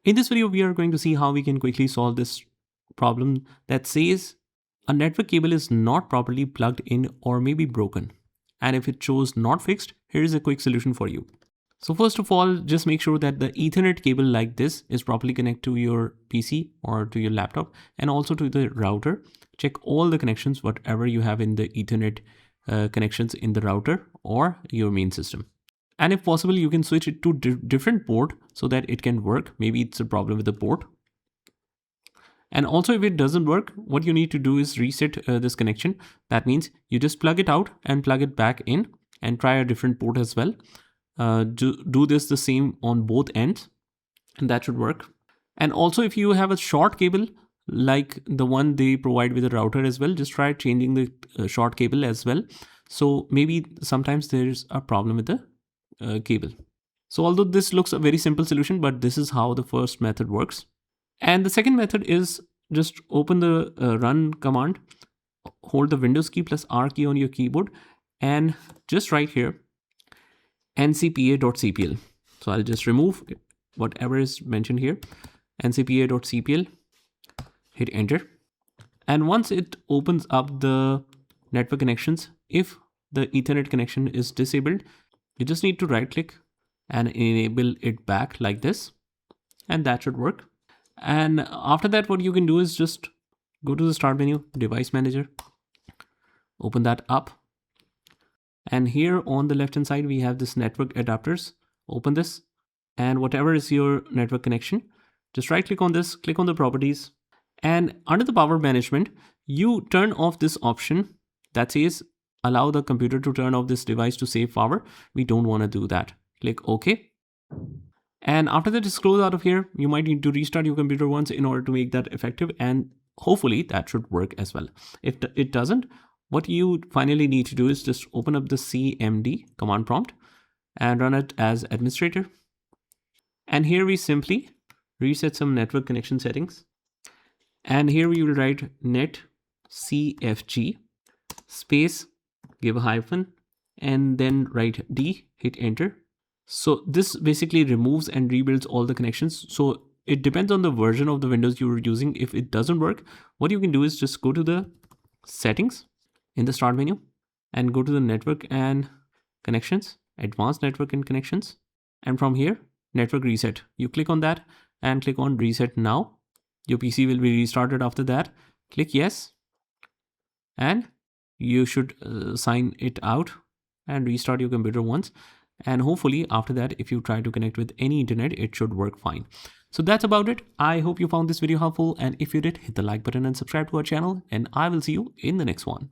In this video, we are going to see how we can quickly solve this problem that says a network cable is not properly plugged in or may be broken. And if it shows not fixed, here is a quick solution for you. So first of all, just make sure that the Ethernet cable like this is properly connected to your PC or to your laptop and also to the router. Check all the connections, whatever you have in the Ethernet connections in the router or your main system. And if possible, you can switch it to different port so that it can work. Maybe it's a problem with the port. And also if it doesn't work, what you need to do is reset this connection. That means you just plug it out and plug it back in and try a different port as well. Do this the same on both ends and that should work. And also if you have a short cable like the one they provide with the router as well, just try changing the short cable as well. So maybe sometimes there's a problem with the cable. So although this looks a very simple solution, but this is how the first method works. And the second method is just open the run command, hold the Windows key plus R key on your keyboard and just write here ncpa.cpl. So I'll just remove whatever is mentioned here, ncpa.cpl, hit enter. And once it opens up the network connections, if the Ethernet connection is disabled, you just need to right click and enable it back like this, and that should work. And after that, what you can do is just go to the start menu, device manager, open that up. And here on the left hand side, we have this network adapters. Open this and whatever is your network connection, just right click on this, click on the properties, and under the power management, you turn off this option that says allow the computer to turn off this device to save power. We don't want to do that. Click OK. And after that, just close out of here. You might need to restart your computer once in order to make that effective. And hopefully that should work as well. If it doesn't, what you finally need to do is just open up the CMD command prompt and run it as administrator. And here we simply reset some network connection settings. And here we will write net CFG space, give a hyphen, and then write D, hit enter. So this basically removes and rebuilds all the connections. So it depends on the version of the Windows you're using. If it doesn't work, what you can do is just go to the settings in the start menu and go to the network and connections, advanced network and connections. And from here, network reset. You click on that and click on reset now. Your PC will be restarted after that. Click yes. And you should sign it out and restart your computer once. And hopefully after that, if you try to connect with any internet, it should work fine. So that's about it. I hope you found this video helpful. And if you did, hit the like button and subscribe to our channel. And I will see you in the next one.